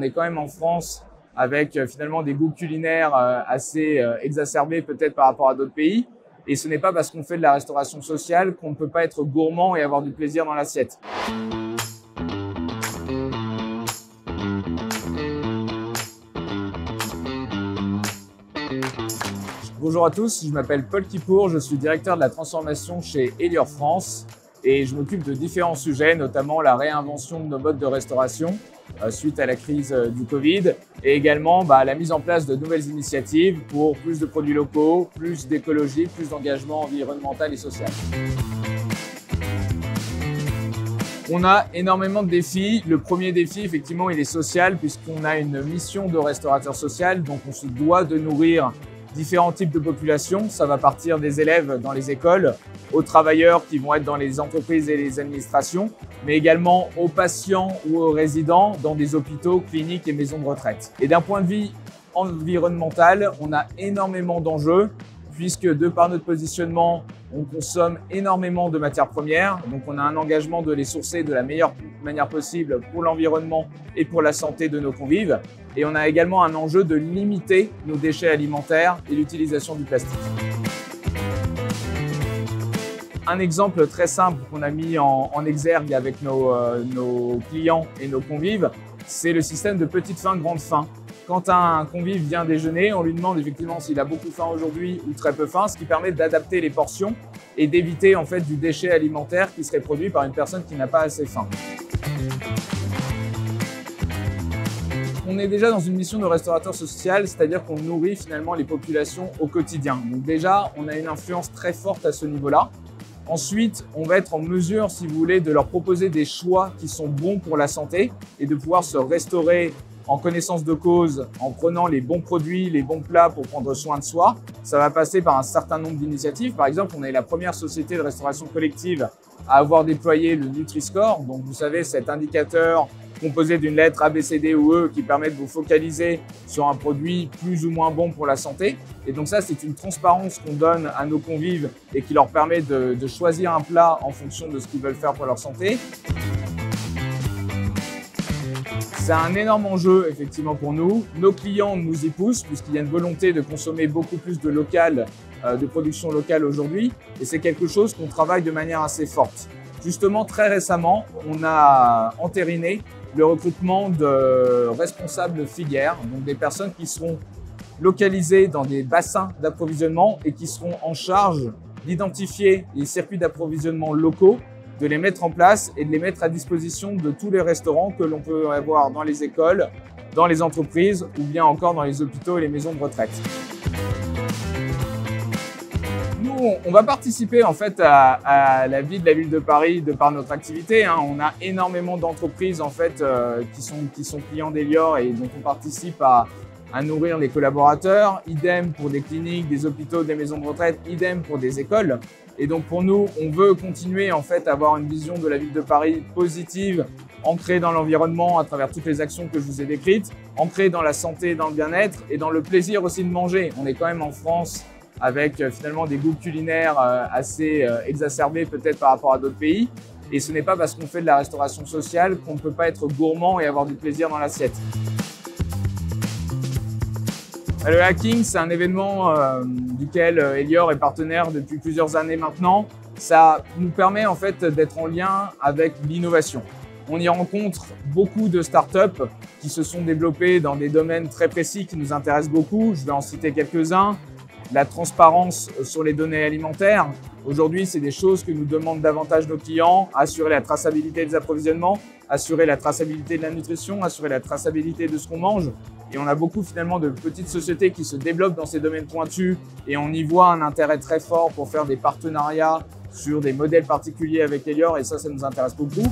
on est quand même en France avec finalement des goûts culinaires assez exacerbés peut-être par rapport à d'autres pays. Et ce n'est pas parce qu'on fait de la restauration sociale qu'on ne peut pas être gourmand et avoir du plaisir dans l'assiette. Bonjour à tous, je m'appelle Paul Kipour, je suis directeur de la transformation chez Elior France et je m'occupe de différents sujets, notamment la réinvention de nos modes de restauration suite à la crise du Covid et également la mise en place de nouvelles initiatives pour plus de produits locaux, plus d'écologie, plus d'engagement environnemental et social. On a énormément de défis. Le premier défi, effectivement, il est social puisqu'on a une mission de restaurateur social, donc on se doit de nourrir différents types de populations. Ça va partir des élèves dans les écoles, aux travailleurs qui vont être dans les entreprises et les administrations, mais également aux patients ou aux résidents dans des hôpitaux, cliniques et maisons de retraite. Et d'un point de vue environnemental, on a énormément d'enjeux puisque de par notre positionnement, on consomme énormément de matières premières. Donc on a un engagement de les sourcer de la meilleure manière possible pour l'environnement et pour la santé de nos convives. Et on a également un enjeu de limiter nos déchets alimentaires et l'utilisation du plastique. Un exemple très simple qu'on a mis en exergue avec nos clients et nos convives, c'est le système de petite faim, grande faim. Quand un convive vient déjeuner, on lui demande effectivement s'il a beaucoup faim aujourd'hui ou très peu faim, ce qui permet d'adapter les portions et d'éviter en fait du déchet alimentaire qui serait produit par une personne qui n'a pas assez faim. On est déjà dans une mission de restaurateur social, c'est-à-dire qu'on nourrit finalement les populations au quotidien. Donc déjà, on a une influence très forte à ce niveau-là. Ensuite, on va être en mesure, si vous voulez, de leur proposer des choix qui sont bons pour la santé et de pouvoir se restaurer en connaissance de cause, en prenant les bons produits, les bons plats pour prendre soin de soi. Ça va passer par un certain nombre d'initiatives. Par exemple, on est la première société de restauration collective à avoir déployé le Nutri-Score. Donc, vous savez, cet indicateur composé d'une lettre A, B, C, D ou E qui permet de vous focaliser sur un produit plus ou moins bon pour la santé. Et donc ça, c'est une transparence qu'on donne à nos convives et qui leur permet de choisir un plat en fonction de ce qu'ils veulent faire pour leur santé. C'est un énorme enjeu effectivement pour nous. Nos clients nous y poussent puisqu'il y a une volonté de consommer beaucoup plus de local, de production locale aujourd'hui. Et c'est quelque chose qu'on travaille de manière assez forte. Justement, très récemment, on a entériné le recrutement de responsables filières, donc des personnes qui seront localisées dans des bassins d'approvisionnement et qui seront en charge d'identifier les circuits d'approvisionnement locaux, de les mettre en place et de les mettre à disposition de tous les restaurants que l'on peut avoir dans les écoles, dans les entreprises ou bien encore dans les hôpitaux et les maisons de retraite. Nous, on va participer en fait à la vie de la ville de Paris de par notre activité. On a énormément d'entreprises en fait qui sont clients d'Elior et dont on participe à nourrir les collaborateurs. Idem pour des cliniques, des hôpitaux, des maisons de retraite. Idem pour des écoles. Et donc pour nous, on veut continuer en fait à avoir une vision de la ville de Paris positive, ancrée dans l'environnement à travers toutes les actions que je vous ai décrites, ancrée dans la santé, dans le bien-être et dans le plaisir aussi de manger. On est quand même en France avec finalement des goûts culinaires assez exacerbés peut-être par rapport à d'autres pays. Et ce n'est pas parce qu'on fait de la restauration sociale qu'on ne peut pas être gourmand et avoir du plaisir dans l'assiette. Le hacking, c'est un événement duquel Elior est partenaire depuis plusieurs années maintenant. Ça nous permet en fait d'être en lien avec l'innovation. On y rencontre beaucoup de startups qui se sont développées dans des domaines très précis qui nous intéressent beaucoup. Je vais en citer quelques-uns. La transparence sur les données alimentaires. Aujourd'hui, c'est des choses que nous demandent davantage nos clients. Assurer la traçabilité des approvisionnements, assurer la traçabilité de la nutrition, assurer la traçabilité de ce qu'on mange. Et on a beaucoup finalement de petites sociétés qui se développent dans ces domaines pointus et on y voit un intérêt très fort pour faire des partenariats sur des modèles particuliers avec Elior et ça nous intéresse beaucoup.